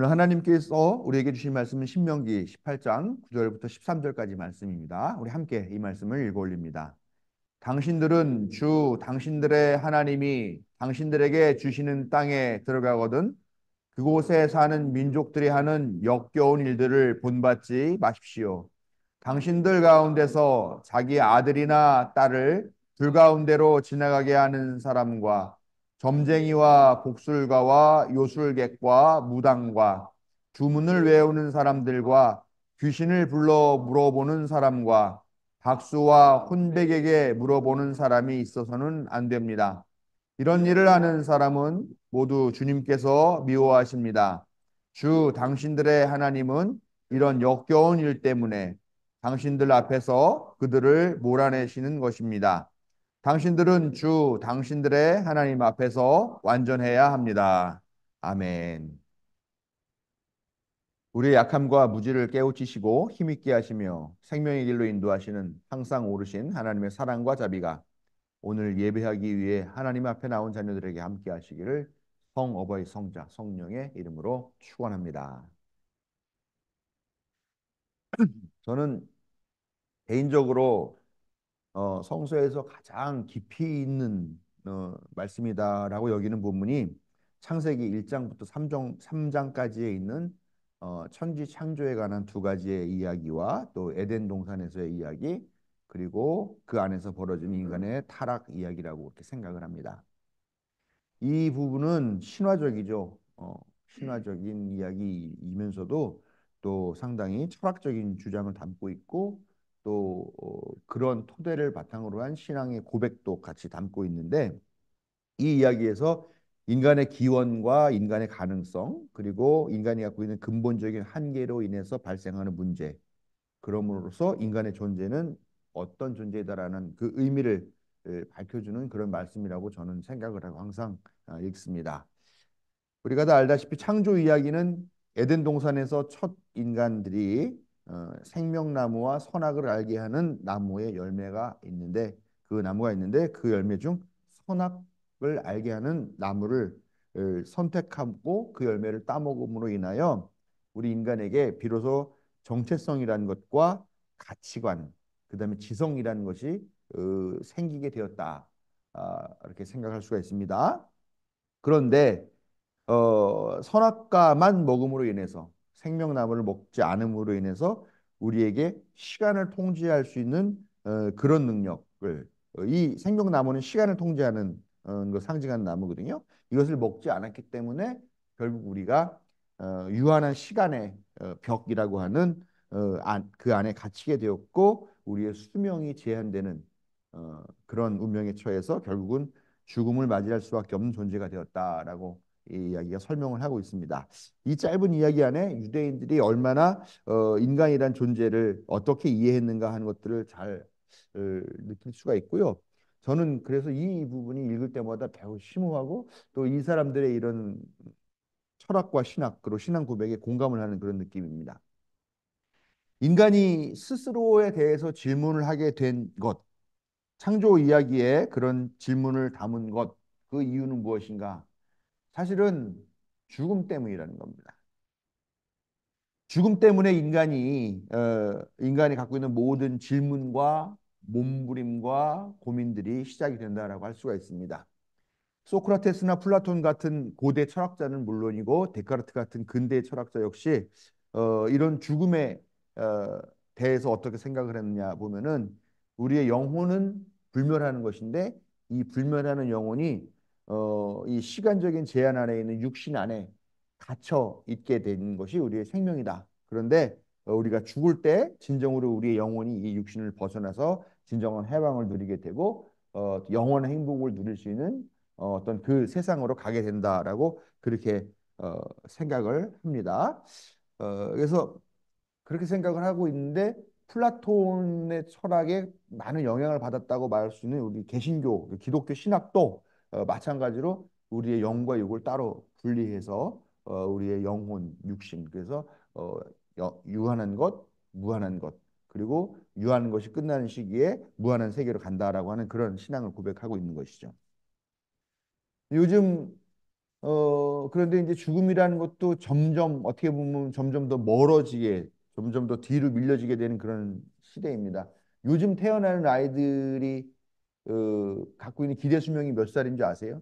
오늘 하나님께서 우리에게 주신 말씀은 신명기 18장 9절부터 13절까지 말씀입니다. 우리 함께 이 말씀을 읽어 올립니다. 당신들은 주 당신들의 하나님이 당신들에게 주시는 땅에 들어가거든 그곳에 사는 민족들이 하는 역겨운 일들을 본받지 마십시오. 당신들 가운데서 자기 아들이나 딸을 불 가운데로 지나가게 하는 사람과 점쟁이와 복술가와 요술객과 무당과 주문을 외우는 사람들과 귀신을 불러 물어보는 사람과 박수와 혼백에게 물어보는 사람이 있어서는 안 됩니다. 이런 일을 하는 사람은 모두 주님께서 미워하십니다. 주 당신들의 하나님은 이런 역겨운 일 때문에 당신들 앞에서 그들을 몰아내시는 것입니다. 당신들은 주 당신들의 하나님 앞에서 완전해야 합니다. 아멘. 우리의 약함과 무지를 깨우치시고 힘있게 하시며 생명의 길로 인도하시는 항상 오르신 하나님의 사랑과 자비가 오늘 예배하기 위해 하나님 앞에 나온 자녀들에게 함께 하시기를 성어버이 성자 성령의 이름으로 축원합니다. 저는 개인적으로 성서에서 가장 깊이 있는 말씀이다라고 여기는 부분이 창세기 1장부터 3장까지에 있는 천지 창조에 관한 두 가지의 이야기와 또 에덴 동산에서의 이야기 그리고 그 안에서 벌어진 인간의 타락 이야기라고 그렇게 생각을 합니다. 이 부분은 신화적이죠. 신화적인 이야기이면서도 또 상당히 철학적인 주장을 담고 있고 또 그런 토대를 바탕으로 한 신앙의 고백도 같이 담고 있는데 이 이야기에서 인간의 기원과 인간의 가능성 그리고 인간이 갖고 있는 근본적인 한계로 인해서 발생하는 문제 그럼으로써 인간의 존재는 어떤 존재다라는 그 의미를 밝혀주는 그런 말씀이라고 저는 생각을 하고 항상 읽습니다. 우리가 다 알다시피 창조 이야기는 에덴 동산에서 첫 인간들이 생명나무와 선악을 알게 하는 나무의 열매가 있는데 그 열매 중 선악을 알게 하는 나무를 선택하고 그 열매를 따먹음으로 인하여 우리 인간에게 비로소 정체성이라는 것과 가치관, 그다음에 지성이라는 것이 생기게 되었다. 이렇게 생각할 수가 있습니다. 그런데 선악과만 먹음으로 인해서 생명나무를 먹지 않음으로 인해서 우리에게 시간을 통제할 수 있는 그런 능력을 이 생명나무는 시간을 통제하는 걸 상징하는 나무거든요. 이것을 먹지 않았기 때문에 결국 우리가 유한한 시간의 벽이라고 하는 그 안에 갇히게 되었고 우리의 수명이 제한되는 그런 운명에 처해서 결국은 죽음을 맞이할 수밖에 없는 존재가 되었다라고 이 이야기가 설명을 하고 있습니다. 이 짧은 이야기 안에 유대인들이 얼마나 인간이란 존재를 어떻게 이해했는가 하는 것들을 잘 느낄 수가 있고요. 저는 그래서 이 부분이 읽을 때마다 매우 심오하고 또 이 사람들의 이런 철학과 신학 그리고 신앙 고백에 공감을 하는 그런 느낌입니다. 인간이 스스로에 대해서 질문을 하게 된 것, 창조 이야기에 그런 질문을 담은 것, 그 이유는 무엇인가? 사실은 죽음 때문이라는 겁니다. 죽음 때문에 인간이 갖고 있는 모든 질문과 몸부림과 고민들이 시작이 된다라고 할 수가 있습니다. 소크라테스나 플라톤 같은 고대 철학자는 물론이고 데카르트 같은 근대 철학자 역시 이런 죽음에 어, 대해서 어떻게 생각을 했느냐 보면은 우리의 영혼은 불멸하는 것인데 이 불멸하는 영혼이 이 시간적인 제한 안에 있는 육신 안에 갇혀 있게 된 것이 우리의 생명이다. 그런데 우리가 죽을 때 진정으로 우리의 영혼이 이 육신을 벗어나서 진정한 해방을 누리게 되고 영원한 행복을 누릴 수 있는 어떤 그 세상으로 가게 된다라고 그렇게 생각을 합니다. 그래서 그렇게 생각을 하고 있는데 플라톤의 철학에 많은 영향을 받았다고 말할 수 있는 우리 개신교, 기독교 신학도 마찬가지로 우리의 영과 육을 따로 분리해서 우리의 영혼, 육신 그래서 어, 유한한 것, 무한한 것 그리고 유한한 것이 끝나는 시기에 무한한 세계로 간다라고 하는 그런 신앙을 고백하고 있는 것이죠. 요즘 그런데 이제 죽음이라는 것도 점점 어떻게 보면 점점 더 멀어지게, 점점 더 뒤로 밀려지게 되는 그런 시대입니다. 요즘 태어나는 아이들이 갖고 있는 기대 수명이 몇 살인 줄 아세요?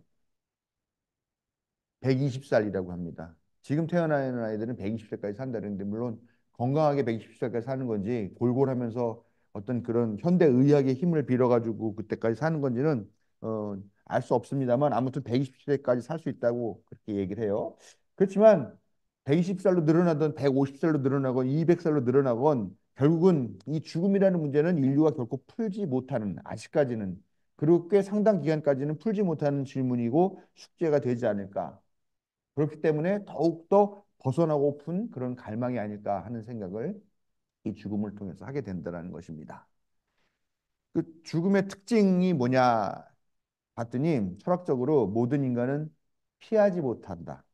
120살이라고 합니다. 지금 태어나는 아이들은 120살까지 산다는데 물론 건강하게 120살까지 사는 건지 골골하면서 어떤 그런 현대 의학의 힘을 빌어가지고 그때까지 사는 건지는 어, 알 수 없습니다만 아무튼 120세까지 살 수 있다고 그렇게 얘기를 해요. 그렇지만 120살로 늘어나든 150살로 늘어나건 200살로 늘어나건 결국은 이 죽음이라는 문제는 인류가 결코 풀지 못하는 아직까지는 그리고 꽤 상당 기간까지는 풀지 못하는 질문이고 숙제가 되지 않을까. 그렇기 때문에 더욱더 벗어나고픈 그런 갈망이 아닐까 하는 생각을 이 죽음을 통해서 하게 된다는 것입니다. 그 죽음의 특징이 뭐냐 봤더니 철학적으로 모든 인간은 피하지 못한다.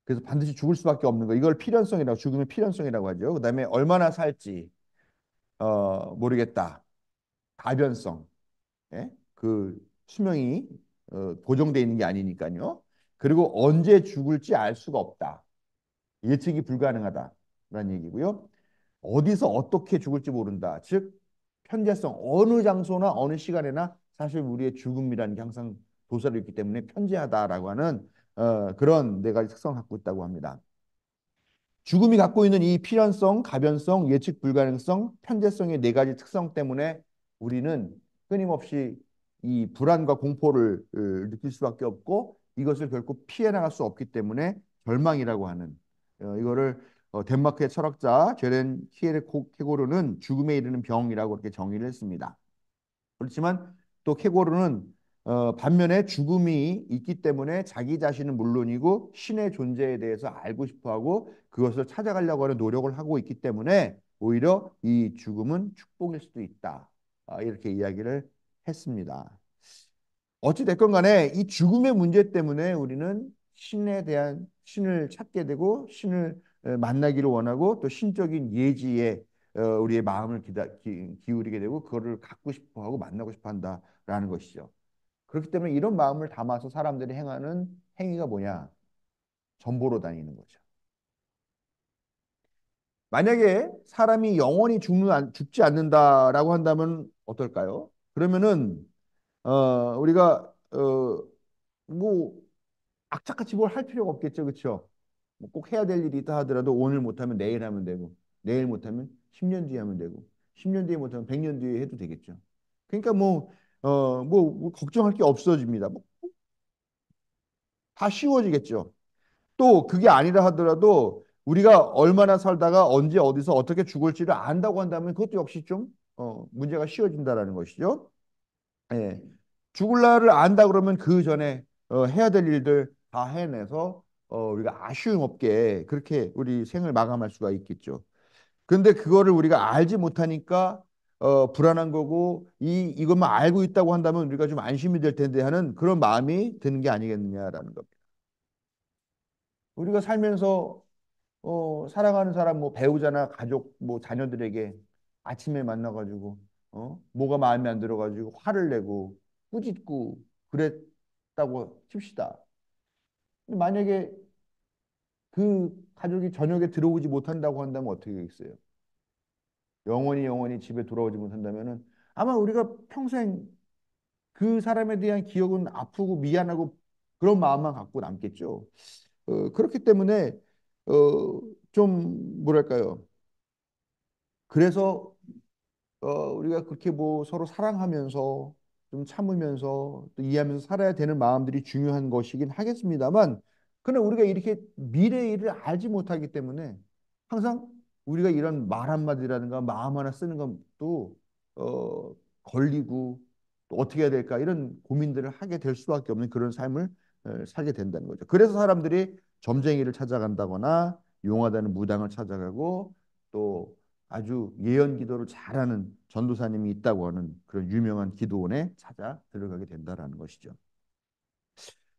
그래서 반드시 죽을 수밖에 없는 거. 이걸 필연성이라고 죽음의 필연성이라고 하죠. 그다음에 얼마나 살지 모르겠다. 다변성. 예? 그 수명이 고정돼 있는 게 아니니까요. 그리고 언제 죽을지 알 수가 없다. 예측이 불가능하다라는 얘기고요. 어디서 어떻게 죽을지 모른다. 즉 편재성 어느 장소나 어느 시간에나 사실 우리의 죽음이라는 게 항상 도사를 있기 때문에 편재하다라고 하는 그런 네 가지 특성을 갖고 있다고 합니다. 죽음이 갖고 있는 이 필연성, 가변성, 예측 불가능성, 편재성의 네 가지 특성 때문에 우리는 끊임없이 이 불안과 공포를 느낄 수밖에 없고 이것을 결코 피해 나갈 수 없기 때문에 절망이라고 하는 이거를 덴마크의 철학자 제렌 키에르케고르는 죽음에 이르는 병이라고 그렇게 정의를 했습니다. 그렇지만 또 케고르는 반면에 죽음이 있기 때문에 자기 자신은 물론이고 신의 존재에 대해서 알고 싶어하고 그것을 찾아가려고 하는 노력을 하고 있기 때문에 오히려 이 죽음은 축복일 수도 있다. 이렇게 이야기를 했습니다. 어찌 됐건 간에 이 죽음의 문제 때문에 우리는 신에 대한 신을 찾게 되고 신을 만나기를 원하고 또 신적인 예지에 우리의 마음을 기울이게 되고 그거를 갖고 싶어 하고 만나고 싶어 한다라는 것이죠. 그렇기 때문에 이런 마음을 담아서 사람들이 행하는 행위가 뭐냐? 전보로 다니는 거죠. 만약에 사람이 영원히 죽지 않는다라고 한다면 어떨까요? 그러면은 우리가 뭐 악착같이 뭘 할 필요가 없겠죠, 그렇죠? 뭐꼭 해야 될 일이 있다 하더라도 오늘 못하면 내일 하면 되고, 내일 못하면 10년 뒤에 하면 되고, 10년 뒤에 못하면 100년 뒤에 해도 되겠죠. 그러니까 뭐 걱정할 게 없어집니다. 뭐 다 쉬워지겠죠. 또 그게 아니라 하더라도 우리가 얼마나 살다가 언제 어디서 어떻게 죽을지를 안다고 한다면 그것도 역시 좀 문제가 쉬워진다라는 것이죠. 예. 죽을 날을 안다 그러면 그 전에 해야 될 일들 다 해내서 우리가 아쉬움 없게 그렇게 우리 생을 마감할 수가 있겠죠. 근데 그거를 우리가 알지 못하니까 불안한 거고 이것만 알고 있다고 한다면 우리가 좀 안심이 될 텐데 하는 그런 마음이 드는 게 아니겠느냐라는 겁니다. 우리가 살면서 사랑하는 사람 뭐 배우자나 가족 뭐 자녀들에게 아침에 만나가지고 뭐가 마음에 안 들어가지고 화를 내고 꾸짖고 그랬다고 칩시다. 근데 만약에 그 가족이 저녁에 들어오지 못한다고 한다면 어떻게 되겠어요? 영원히 집에 돌아오지 못한다면은 아마 우리가 평생 그 사람에 대한 기억은 아프고 미안하고 그런 마음만 갖고 남겠죠. 그렇기 때문에 좀 뭐랄까요? 그래서 우리가 그렇게 뭐 서로 사랑하면서 좀 참으면서 또 이해하면서 살아야 되는 마음들이 중요한 것이긴 하겠습니다만, 그러나 우리가 이렇게 미래의 일을 알지 못하기 때문에 항상 우리가 이런 말 한마디라든가 마음 하나 쓰는 것도 걸리고 또 어떻게 해야 될까 이런 고민들을 하게 될 수밖에 없는 그런 삶을 살게 된다는 거죠. 그래서 사람들이 점쟁이를 찾아간다거나 용하다는 무당을 찾아가고 또 아주 예언 기도를 잘하는 전도사님이 있다고 하는 그런 유명한 기도원에 찾아 들어가게 된다라는 것이죠.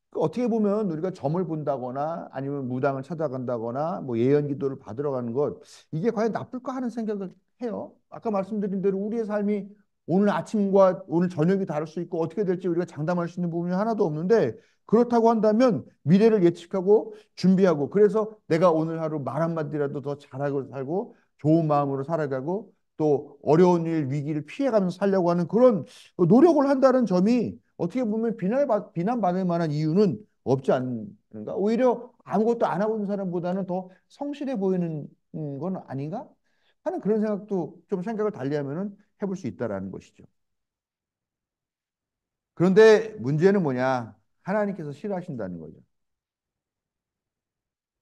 그 어떻게 보면 우리가 점을 본다거나 아니면 무당을 찾아간다거나 뭐 예언 기도를 받으러 가는 것 이게 과연 나쁠까 하는 생각을 해요. 아까 말씀드린 대로 우리의 삶이 오늘 아침과 오늘 저녁이 다를 수 있고 어떻게 될지 우리가 장담할 수 있는 부분이 하나도 없는데 그렇다고 한다면 미래를 예측하고 준비하고 그래서 내가 오늘 하루 말 한마디라도 더 잘하고 살고 좋은 마음으로 살아가고 또 어려운 일, 위기를 피해가면서 살려고 하는 그런 노력을 한다는 점이 어떻게 보면 비난받을 만한 이유는 없지 않는가? 오히려 아무것도 안 하고 있는 사람보다는 더 성실해 보이는 건 아닌가? 하는 그런 생각도 좀 생각을 달리하면은 해볼 수 있다라는 것이죠. 그런데 문제는 뭐냐? 하나님께서 싫어하신다는 거죠.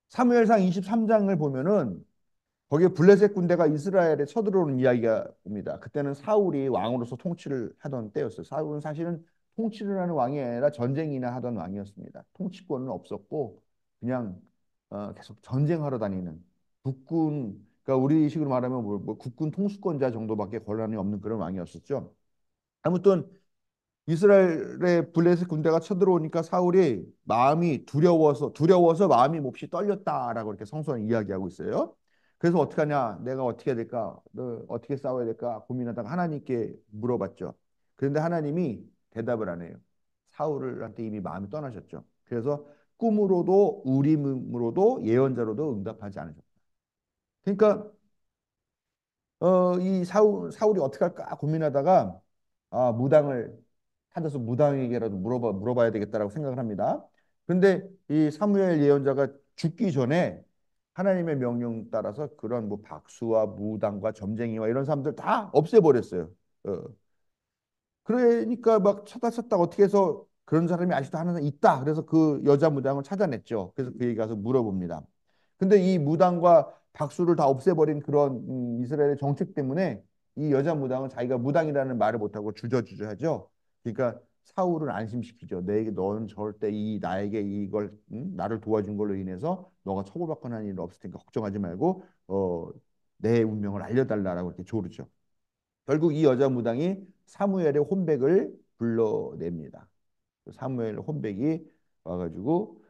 사무엘상 23장을 보면은 거기에 블레셋 군대가 이스라엘에 쳐들어오는 이야기가 옵니다. 그때는 사울이 왕으로서 통치를 하던 때였어요. 사울은 사실은 통치를 하는 왕이 아니라 전쟁이나 하던 왕이었습니다. 통치권은 없었고 그냥 계속 전쟁하러 다니는 국군, 그러니까 우리식으로 말하면 뭐 국군 통수권자 정도밖에 권한이 없는 그런 왕이었었죠. 아무튼 이스라엘의 블레셋 군대가 쳐들어오니까 사울이 마음이 두려워서 마음이 몹시 떨렸다라고 이렇게 성서는 이야기하고 있어요. 그래서 어떻게 하냐? 내가 어떻게 해야 될까? 너 어떻게 싸워야 될까? 고민하다가 하나님께 물어봤죠. 그런데 하나님이 대답을 안 해요. 사울한테 이미 마음이 떠나셨죠. 그래서 꿈으로도 우림으로도 예언자로도 응답하지 않으셨다. 그러니까 이 사울이 어떻게 할까 고민하다가 무당을 찾아서 무당에게라도 물어봐야 되겠다라고 생각을 합니다. 그런데 이 사무엘 예언자가 죽기 전에 하나님의 명령 따라서 그런 뭐 박수와 무당과 점쟁이와 이런 사람들 다 없애버렸어요. 어, 그러니까 막 찾다 어떻게 해서 그런 사람이 아직도 하나 있다. 그래서 그 여자 무당을 찾아냈죠. 그래서 그에게 가서 물어봅니다. 근데 이 무당과 박수를 다 없애버린 그런 이스라엘의 정책 때문에 이 여자 무당은 자기가 무당이라는 말을 못하고 주저주저하죠. 그러니까 사울을 안심시키죠. 내게 너는 절대 나에게 이걸 나를 도와준 걸로 인해서 너가 처벌받거나 하는 일 없을 테니까 걱정하지 말고 내 운명을 알려달라라고 이렇게 조르죠. 결국 이 여자 무당이 사무엘의 혼백을 불러냅니다. 사무엘 혼백이 와가지고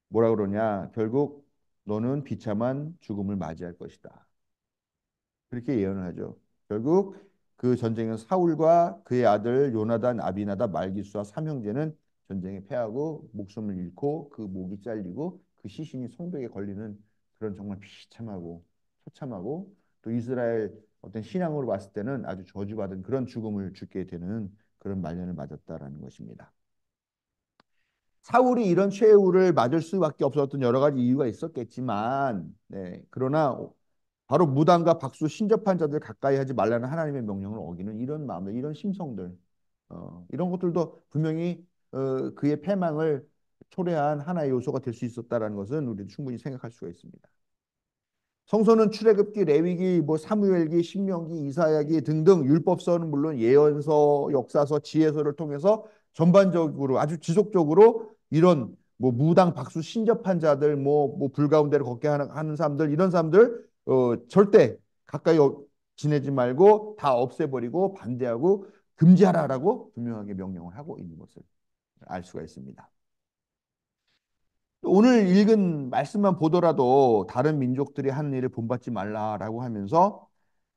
뭐라 그러냐? 결국 너는 비참한 죽음을 맞이할 것이다. 그렇게 예언을 하죠. 결국 그 전쟁은 사울과 그의 아들 요나단, 아비나답, 말기수와 삼형제는 전쟁에 패하고 목숨을 잃고 그 목이 잘리고 그 시신이 성벽에 걸리는 그런 정말 비참하고 처참하고 또 이스라엘 어떤 신앙으로 봤을 때는 아주 저주받은 그런 죽음을 죽게 되는 그런 말년을 맞았다라는 것입니다. 사울이 이런 최후를 맞을 수밖에 없었던 여러 가지 이유가 있었겠지만, 네, 그러나 바로 무당과 박수 신접한 자들 가까이 하지 말라는 하나님의 명령을 어기는 이런 마음들, 이런 심성들, 이런 것들도 분명히 그의 패망을 초래한 하나의 요소가 될 수 있었다라는 것은 우리도 충분히 생각할 수가 있습니다. 성서는 출애굽기, 레위기, 뭐 사무엘기, 신명기, 이사야기 등등 율법서는 물론 예언서, 역사서, 지혜서를 통해서 전반적으로 아주 지속적으로 이런 뭐 무당 박수 신접한 자들, 뭐 불 가운데를 걷게 하는 사람들 이런 사람들 절대 가까이 지내지 말고 다 없애버리고 반대하고 금지하라라고 분명하게 명령을 하고 있는 것을 알 수가 있습니다. 오늘 읽은 말씀만 보더라도 다른 민족들이 하는 일을 본받지 말라라고 하면서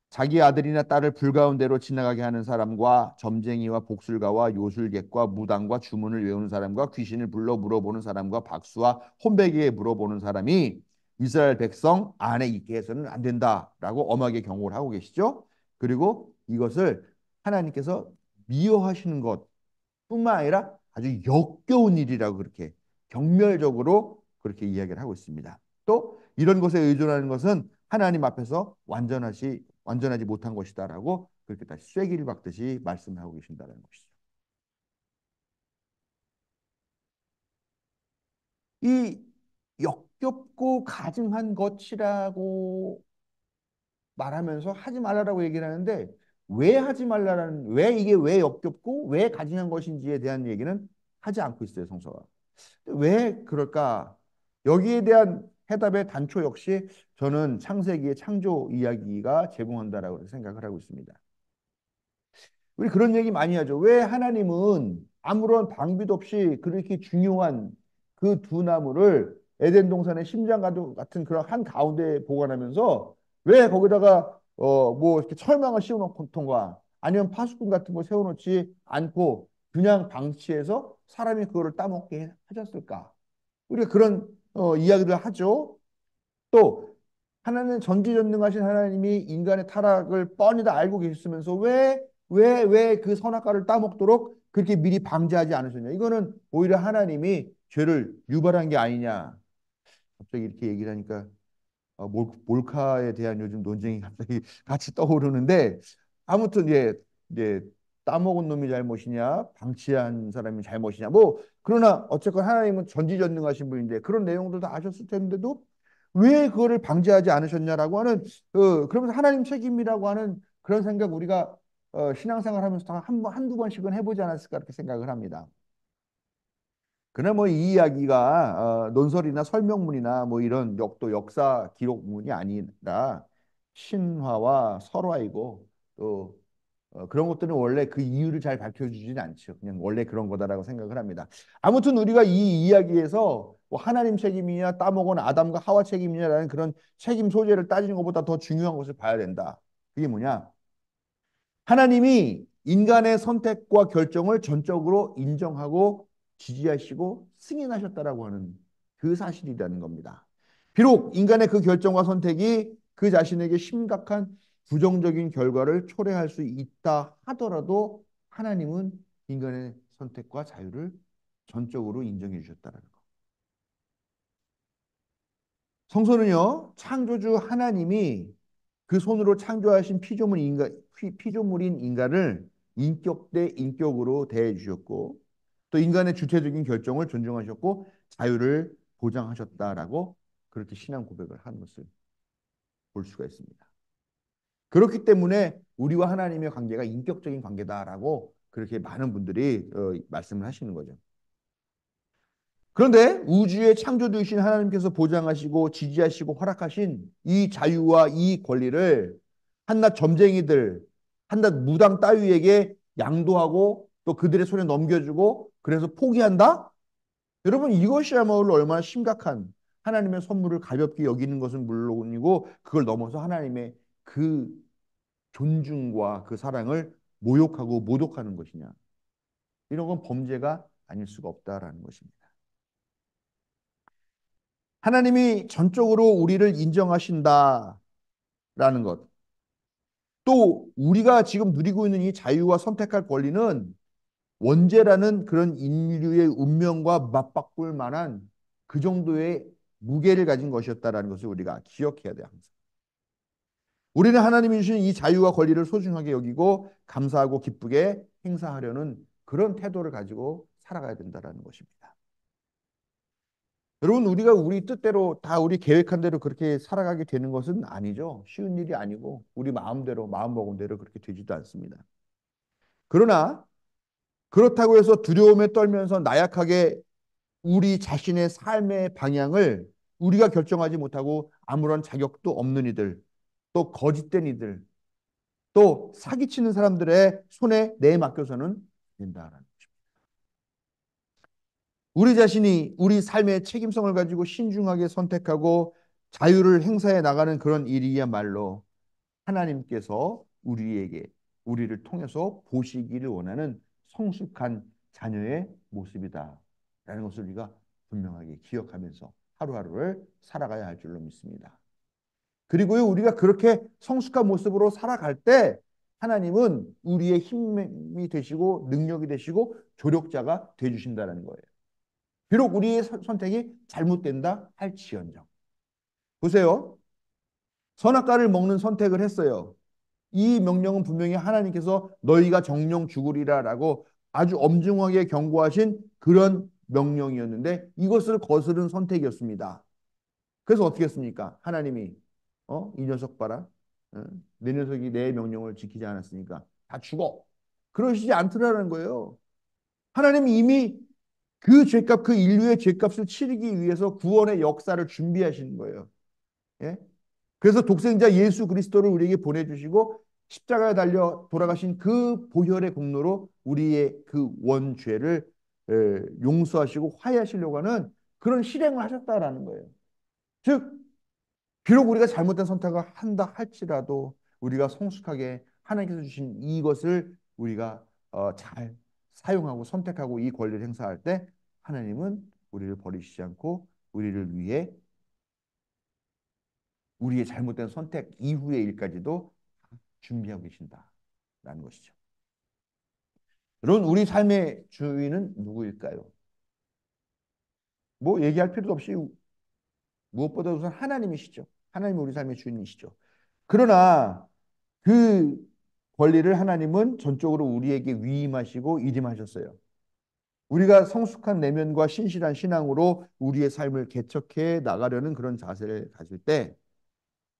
자기 아들이나 딸을 불 가운데로 지나가게 하는 사람과 점쟁이와 복술가와 요술객과 무당과 주문을 외우는 사람과 귀신을 불러 물어보는 사람과 박수와 혼배기에 물어보는 사람이 이스라엘 백성 안에 있게 해서는 안 된다라고 엄하게 경고를 하고 계시죠. 그리고 이것을 하나님께서 미워하시는 것뿐만 아니라 아주 역겨운 일이라고 그렇게 경멸적으로 그렇게 이야기를 하고 있습니다. 또 이런 것에 의존하는 것은 하나님 앞에서 완전하지 못한 것이다라고 그렇게 다시 쐐기를 박듯이 말씀하고 계신다는 것이죠. 이 역겹고 가증한 것이라고 말하면서 하지 말라라고 얘기를 하는데 왜 이게 왜 역겹고 왜 가증한 것인지에 대한 얘기는 하지 않고 있어요, 성서가. 왜 그럴까? 여기에 대한 해답의 단초 역시 저는 창세기의 창조 이야기가 제공한다라고 생각을 하고 있습니다. 우리 그런 얘기 많이 하죠. 왜 하나님은 아무런 방비도 없이 그렇게 중요한 그 두 나무를 에덴 동산의 심장 같은 그런 한 가운데 보관하면서 왜 거기다가 뭐 이렇게 철망을 씌워놓던가 아니면 파수꾼 같은 거 세워놓지 않고 그냥 방치해서 사람이 그거를 따먹게 하셨을까? 우리가 그런 이야기를 하죠. 또 하나는 전지전능하신 하나님이 인간의 타락을 뻔히 다 알고 계셨으면서 왜 그 선악과를 따먹도록 그렇게 미리 방지하지 않으셨냐? 이거는 오히려 하나님이 죄를 유발한 게 아니냐? 갑자기 이렇게 얘기를 하니까 몰카에 대한 요즘 논쟁이 갑자기 같이 떠오르는데 아무튼 예, 따먹은 놈이 잘못이냐 방치한 사람이 잘못이냐 뭐 그러나 어쨌건 하나님은 전지전능하신 분인데 그런 내용들 다 아셨을 텐데도 왜 그거를 방지하지 않으셨냐라고 하는 그러면서 하나님 책임이라고 하는 그런 생각 우리가 신앙생활 하면서 한두 번씩은 해보지 않았을까 그렇게 생각을 합니다. 그러나 뭐 이 이야기가 논설이나 설명문이나 뭐 이런 또 역사 기록문이 아니라 신화와 설화이고 또 그런 것들은 원래 그 이유를 잘 밝혀주지는 않죠. 그냥 원래 그런 거다라고 생각을 합니다. 아무튼 우리가 이 이야기에서 뭐 하나님 책임이냐 따먹은 아담과 하와 책임이냐라는 그런 책임 소재를 따지는 것보다 더 중요한 것을 봐야 된다. 그게 뭐냐? 하나님이 인간의 선택과 결정을 전적으로 인정하고 지지하시고 승인하셨다라고 하는 그 사실이라는 겁니다. 비록 인간의 그 결정과 선택이 그 자신에게 심각한 부정적인 결과를 초래할 수 있다 하더라도 하나님은 인간의 선택과 자유를 전적으로 인정해 주셨다는 거. 성소는요, 창조주 하나님이 그 손으로 창조하신 피조물인 인간을 인격 대 인격으로 대해 주셨고, 또 인간의 주체적인 결정을 존중하셨고, 자유를 보장하셨다라고 그렇게 신앙 고백을 하는 것을 볼 수가 있습니다. 그렇기 때문에 우리와 하나님의 관계가 인격적인 관계다라고 그렇게 많은 분들이 말씀을 하시는 거죠. 그런데 우주의 창조주이신 하나님께서 보장하시고 지지하시고 허락하신 이 자유와 이 권리를 한낱 점쟁이들, 한낱 무당 따위에게 양도하고 또 그들의 손에 넘겨주고 그래서 포기한다? 여러분 이것이야말로 얼마나 심각한 하나님의 선물을 가볍게 여기는 것은 물론이고 그걸 넘어서 하나님의 그 존중과 그 사랑을 모욕하고 모독하는 것이냐. 이런 건 범죄가 아닐 수가 없다라는 것입니다. 하나님이 전적으로 우리를 인정하신다라는 것. 또 우리가 지금 누리고 있는 이 자유와 선택할 권리는 원죄라는 그런 인류의 운명과 맞바꿀 만한 그 정도의 무게를 가진 것이었다라는 것을 우리가 기억해야 돼요. 항상. 우리는 하나님이 주신 이 자유와 권리를 소중하게 여기고 감사하고 기쁘게 행사하려는 그런 태도를 가지고 살아가야 된다는 것입니다. 여러분 우리가 우리 뜻대로 다 우리 계획한 대로 그렇게 살아가게 되는 것은 아니죠. 쉬운 일이 아니고 우리 마음대로 마음 먹은 대로 그렇게 되지도 않습니다. 그러나 그렇다고 해서 두려움에 떨면서 나약하게 우리 자신의 삶의 방향을 우리가 결정하지 못하고 아무런 자격도 없는 이들, 또 거짓된 이들, 또 사기치는 사람들의 손에 내맡겨서는 된다라는 것입니다. 우리 자신이 우리 삶의 책임성을 가지고 신중하게 선택하고 자유를 행사해 나가는 그런 일이야말로 하나님께서 우리를 통해서 보시기를 원하는 성숙한 자녀의 모습이다라는 것을 우리가 분명하게 기억하면서 하루하루를 살아가야 할 줄로 믿습니다. 그리고요, 우리가 그렇게 성숙한 모습으로 살아갈 때 하나님은 우리의 힘이 되시고 능력이 되시고 조력자가 돼 주신다는 거예요. 비록 우리의 선택이 잘못된다 할지언정. 보세요. 선악과를 먹는 선택을 했어요. 이 명령은 분명히 하나님께서 너희가 정령 죽으리라라고 아주 엄중하게 경고하신 그런 명령이었는데 이것을 거스른 선택이었습니다. 그래서 어떻게 했습니까? 하나님이 이 녀석 봐라. 어? 내 녀석이 내 명령을 지키지 않았으니까 다 죽어. 그러시지 않더라는 거예요. 하나님이 이미 그 죄값, 그 인류의 죄값을 치르기 위해서 구원의 역사를 준비하시는 거예요. 예? 그래서 독생자 예수 그리스도를 우리에게 보내주시고 십자가에 달려 돌아가신 그 보혈의 공로로 우리의 그 원죄를 용서하시고 화해하시려고 하는 그런 실행을 하셨다라는 거예요. 즉 비록 우리가 잘못된 선택을 한다 할지라도 우리가 성숙하게 하나님께서 주신 이것을 우리가 잘 사용하고 선택하고 이 권리를 행사할 때 하나님은 우리를 버리시지 않고 우리를 위해 우리의 잘못된 선택 이후의 일까지도 준비하고 계신다라는 것이죠. 여러분, 우리 삶의 주인은 누구일까요? 뭐 얘기할 필요도 없이 무엇보다 우선 하나님이시죠. 하나님이 우리 삶의 주인이시죠. 그러나 그 권리를 하나님은 전적으로 우리에게 위임하시고 이임하셨어요. 우리가 성숙한 내면과 신실한 신앙으로 우리의 삶을 개척해 나가려는 그런 자세를 가질 때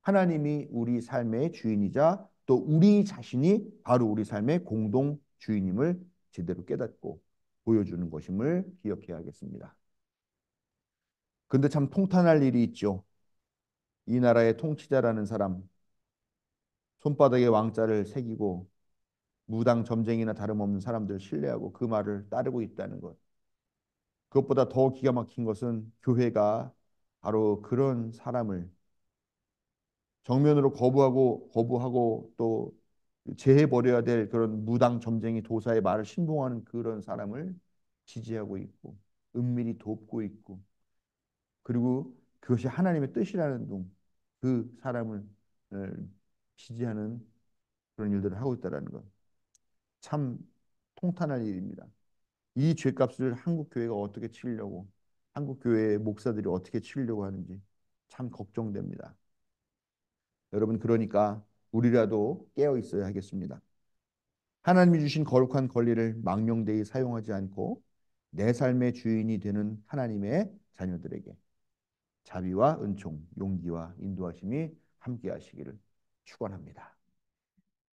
하나님이 우리 삶의 주인이자 또 우리 자신이 바로 우리 삶의 공동 주인임을 제대로 깨닫고 보여주는 것임을 기억해야겠습니다. 근데 참 통탄할 일이 있죠. 이 나라의 통치자라는 사람, 손바닥에 왕자를 새기고 무당 점쟁이나 다름없는 사람들 신뢰하고 그 말을 따르고 있다는 것. 그것보다 더 기가 막힌 것은 교회가 바로 그런 사람을 정면으로 거부하고 또 제해 버려야 될 그런 무당 점쟁이 도사의 말을 신봉하는 그런 사람을 지지하고 있고 은밀히 돕고 있고 그리고 그것이 하나님의 뜻이라는 그 사람을 지지하는 그런 일들을 하고 있다는 것. 참 통탄할 일입니다. 이 죄값을 한국 교회가 어떻게 치려고 한국 교회의 목사들이 어떻게 치려고 하는지 참 걱정됩니다. 여러분 그러니까 우리라도 깨어 있어야 하겠습니다. 하나님이 주신 거룩한 권리를 망령되이 사용하지 않고 내 삶의 주인이 되는 하나님의 자녀들에게 자비와 은총, 용기와 인도하심이 함께 하시기를 축원합니다.